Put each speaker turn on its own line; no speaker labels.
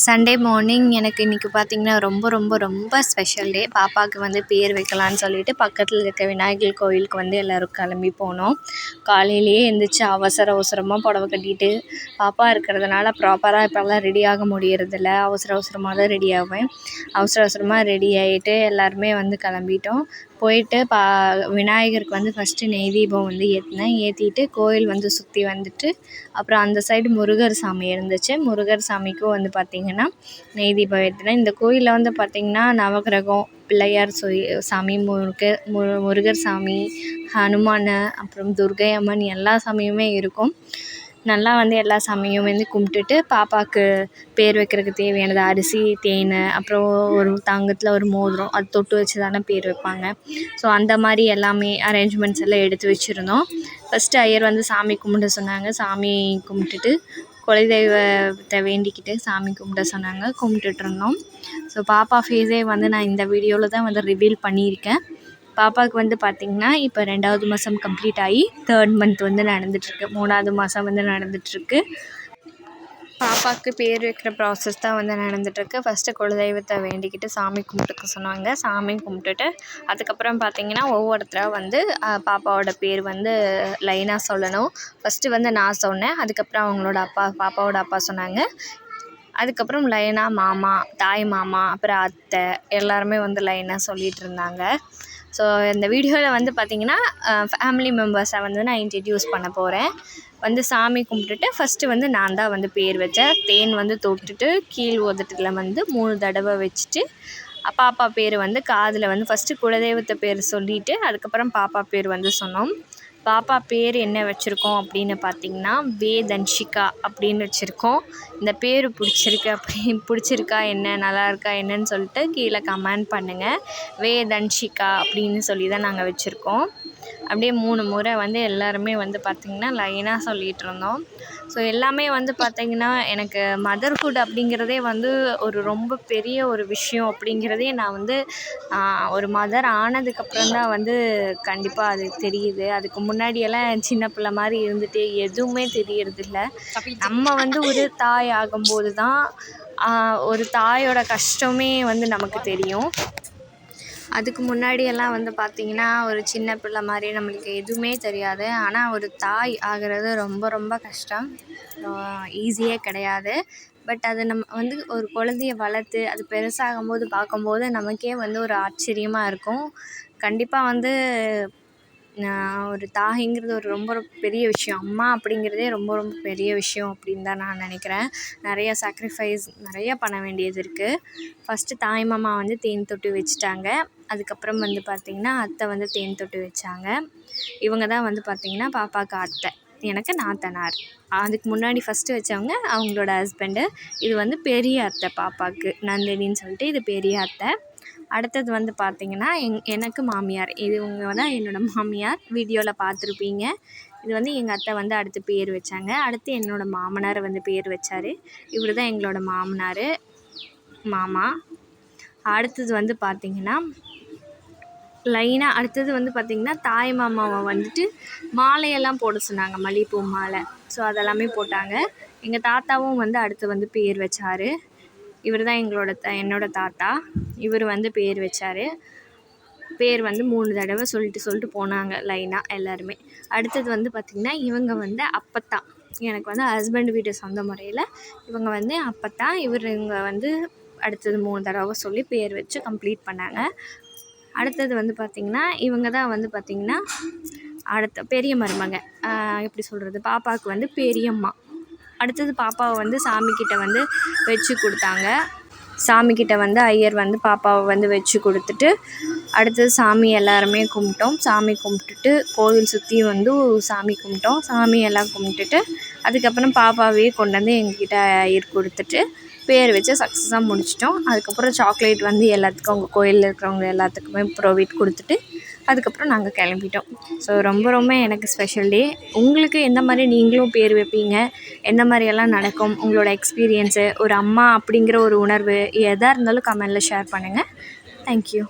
Sunday morning எனக்கு இன்றைக்கி பார்த்திங்கன்னா ரொம்ப ரொம்ப ரொம்ப ஸ்பெஷல் டே. பாப்பாவுக்கு வந்து பேர் வைக்கலான்னு சொல்லிட்டு பக்கத்தில் இருக்க விநாயகர் கோயிலுக்கு வந்து எல்லோரும் கிளம்பி போனோம். காலையிலேயே எழுந்திரிச்சு அவசரமாக புடவை கட்டிட்டு பாப்பா இருக்கிறதுனால ப்ராப்பராக இப்போல்லாம் ரெடி ஆக முடியறதில்ல. அவசரமாக தான் ரெடி ஆவேன். அவசரமாக ரெடி ஆகிட்டு எல்லாருமே வந்து கிளம்பிட்டோம். போயிட்டு விநாயகருக்கு வந்து ஃபஸ்ட்டு நெய் தீபம் வந்து ஏற்றிட்டு கோயில் வந்து சுற்றி வந்துட்டு அப்புறம் அந்த சைடு முருகர் சாமி இருந்துச்சு. முருகர் சாமிக்கும் வந்து பார்த்திங்கன்னா நெய் தீபம் ஏற்றினேன். இந்த கோயிலில் வந்து பார்த்திங்கன்னா நவகிரகம், பிள்ளையார் சாமி, முருகர் சாமி, ஹனுமான், அப்புறம் துர்கை அம்மன் எல்லா சாமியுமே இருக்கும். நல்லா வந்து எல்லா சாமியும் வந்து கும்பிட்டுட்டு பாப்பாவுக்கு பேர் வைக்கிறதுக்கு தேவையானது அரிசி, தேன், அப்புறம் ஒரு தங்கத்தில் ஒரு மோதிரம், அது தொட்டு வச்சு தானே பேர் வைப்பாங்க. ஸோ அந்த மாதிரி எல்லாமே அரேஞ்ச்மெண்ட்ஸ் எல்லாம் எடுத்து வச்சுருந்தோம். ஃபஸ்ட்டு ஐயர் வந்து சாமி கும்பிட சொன்னாங்க. சாமி கும்பிட்டுட்டு குலதெய்வத்தை வேண்டிக்கிட்டு சாமி கும்பிட சொன்னாங்க. கும்பிட்டுட்டு இருந்தோம். ஸோ பாப்பா ஃபேஸே வந்து நான் இந்த வீடியோவில் தான் வந்து ரிவீல் பண்ணியிருக்கேன். பாப்பாவுக்கு வந்து பார்த்திங்கன்னா இப்போ 2வது மாதம் கம்ப்ளீட் ஆகி 3rd மந்த் வந்து நடந்துகிட்ருக்கு. 3வது மாதம் வந்து நடந்துகிட்ருக்கு. பாப்பாவுக்கு பேர் வைக்கிற ப்ராசஸ் தான் வந்து நடந்துகிட்ருக்கு. ஃபஸ்ட்டு குலதெய்வத்தை வேண்டிக்கிட்டு சாமி கும்பிட்டுக்க சொன்னாங்க. சாமி கும்பிட்டுட்டு அதுக்கப்புறம் பார்த்திங்கன்னா ஒவ்வொருத்தராக வந்து பாப்பாவோட பேர் வந்து லைனாக சொல்லணும். ஃபஸ்ட்டு வந்து நான் சொன்னேன். அதுக்கப்புறம் அவங்களோட பாப்பாவோட அப்பா சொன்னாங்க. அதுக்கப்புறம் லைனாக மாமா, தாய் மாமா, அப்புறம் அத்தை எல்லாருமே வந்து லைனாக சொல்லிகிட்டு இருந்தாங்க. ஸோ இந்த வீடியோவில் வந்து பார்த்திங்கன்னா ஃபேமிலி மெம்பர்ஸை வந்து நான் இன்ட்ரடியூஸ் பண்ண போகிறேன். வந்து சாமி கும்பிட்டுட்டு ஃபஸ்ட்டு வந்து நான் தான் வந்து பேர் வச்சேன். தேன் வந்து தொட்டுட்டு கீழ் உதட்டில் வந்து 3 தடவை வச்சுட்டு பாப்பா பேர் வந்து காதில் வந்து ஃபஸ்ட்டு குலதெய்வத்தை பேர் சொல்லிவிட்டு அதுக்கப்புறம் பாப்பா பேர் வந்து சொன்னோம். பாப்பா பேர் என்ன வச்சுருக்கோம் அப்படின்னு பார்த்திங்கன்னா வேதன்ஷிகா அப்படின்னு வச்சுருக்கோம். இந்த பேர் பிடிச்சிருக்கா என்ன, நல்லா இருக்கா என்னன்னு சொல்லிட்டு கீழே கமெண்ட் பண்ணுங்கள். வேதன்ஷிகா அப்படின்னு சொல்லி தான் நாங்கள் வச்சுருக்கோம். அப்படியே 3 முறை வந்து எல்லாருமே வந்து பார்த்திங்கன்னா லைனாக சொல்லிகிட்டு இருந்தோம். ஸோ எல்லாமே வந்து பார்த்திங்கன்னா எனக்கு மதர்ஹுட் அப்படிங்கிறதே வந்து ஒரு ரொம்ப பெரிய ஒரு விஷயம் அப்படிங்கிறதே நான் வந்து ஒரு மதர் ஆனதுக்கப்புறம் தான் வந்து கண்டிப்பாக அது தெரியுது. அதுக்கு முன்னாடியெல்லாம் சின்ன பிள்ளை மாதிரி இருந்துட்டு எதுவுமே தெரியறதில்ல. நம்ம வந்து ஒரு தாய் ஆகும்போது தான் ஒரு தாயோட கஷ்டமே வந்து நமக்கு தெரியும். அதுக்கு முன்னாடியெல்லாம் வந்து பார்த்திங்கன்னா ஒரு சின்ன பிள்ளை மாதிரி நம்மளுக்கு எதுவுமே தெரியாது. ஆனால் ஒரு தாய் ஆகிறது ரொம்ப ரொம்ப கஷ்டம். ஈஸியே கிடையாது. பட் அது நம்ம வந்து ஒரு குழந்தைய வளர்த்து அது பெருசாகும்போது பார்க்கும்போது நமக்கே வந்து ஒரு ஆச்சரியமாக இருக்கும். கண்டிப்பாக வந்து ஒரு தாய்ங்கிறது ஒரு ரொம்ப பெரிய விஷயம். அம்மா அப்படிங்கிறதே ரொம்ப ரொம்ப பெரிய விஷயம் அப்படின்னு தான் நான் நினைக்கிறேன். நிறைய சாக்ரிஃபைஸ் நிறைய பண்ண வேண்டியது இருக்குது. ஃபஸ்ட்டு தாய் மாமா வந்து தேன் தொட்டு வச்சுட்டாங்க. அதுக்கப்புறம் வந்து பார்த்திங்கன்னா அத்தை வந்து தேன் தொட்டு வச்சாங்க. இவங்க தான் வந்து பார்த்திங்கன்னா பாப்பாவுக்கு அத்தை, எனக்கு நாத்தனார். அதுக்கு முன்னாடி ஃபஸ்ட்டு வச்சவங்க அவங்களோட ஹஸ்பண்டு. இது வந்து பெரிய அத்தை பாப்பாவுக்கு, நந்தினின்னு சொல்லிட்டு இது பெரிய அத்தை. அடுத்தது வந்து பார்த்திங்கன்னா எனக்கு மாமியார். இவங்க தான் என்னோடய மாமியார். வீடியோவில் பார்த்துருப்பீங்க. இது வந்து எங்கள் அத்தை வந்து அடுத்து பேர் வச்சாங்க. அடுத்து என்னோடய மாமனார் வந்து பேர் வச்சார். இவர் தான் எங்களோட மாமனார், மாமா. அடுத்தது வந்து பார்த்திங்கன்னா லைனாக அடுத்தது வந்து பார்த்திங்கன்னா தாய் மாமாவை வந்துட்டு மாலையெல்லாம் போட சொன்னாங்க, மல்லிகைப்பூ மாலை. ஸோ அதெல்லாமே போட்டாங்க. எங்கள் தாத்தாவும் வந்து அடுத்து வந்து பேர் வச்சார். இவர் தான் என்னோட தாத்தா. இவர் வந்து பேர் வச்சார். பேர் வந்து 3 தடவை சொல்லிட்டு போனாங்க லைனாக எல்லாருமே. அடுத்தது வந்து பார்த்திங்கன்னா இவங்க வந்து அப்பத்தா. எனக்கு வந்து ஹஸ்பண்ட் வீட்டு சொந்த முறையில் இவங்க வந்து அப்பத்தா. இவங்க வந்து அடுத்தது 3 தடவை சொல்லி பேர் வச்சு கம்ப்ளீட் பண்ணாங்க. அடுத்தது வந்து பார்த்திங்கன்னா இவங்க தான் வந்து பார்த்திங்கன்னா அடுத்த பெரிய மருமக. எப்படி சொல்கிறது, பாப்பாவுக்கு வந்து பெரியம்மா. அடுத்தது பாப்பாவை வந்து சாமிக்கிட்ட வந்து வச்சு கொடுத்தாங்க. சாமிக்கிட்ட வந்து ஐயர் வந்து பாப்பாவை வந்து வச்சு கொடுத்துட்டு அடுத்தது சாமி எல்லாருமே கும்பிட்டோம். சாமி கும்பிட்டுட்டு கோவில் சுற்றி வந்து சாமி கும்பிட்டோம். சாமி எல்லாம் கும்பிட்டுட்டு அதுக்கப்புறம் பாப்பாவையே கொண்டு வந்து எங்ககிட்ட ஐயர் கொடுத்துட்டு பேர் வச்சு சக்ஸஸாக முடிச்சிட்டோம். அதுக்கப்புறம் சாக்லேட் வந்து எல்லாத்துக்கும் அவங்க கோயிலில் இருக்கிறவங்க எல்லாத்துக்குமே ப்ரொவைட் கொடுத்துட்டு அதுக்கப்புறம் நாங்கள் கிளம்பிட்டோம். ஸோ ரொம்ப ரொம்ப எனக்கு ஸ்பெஷல் டே. உங்களுக்கு எந்த மாதிரி நீங்களும் பேர் வைப்பீங்க, எந்த மாதிரியெல்லாம் நடக்கும், உங்களோட எக்ஸ்பீரியன்ஸு, ஒரு அம்மா அப்படிங்கிற ஒரு உணர்வு எதாக இருந்தாலும் கமெண்டில் ஷேர் பண்ணுங்கள். தேங்க்யூ.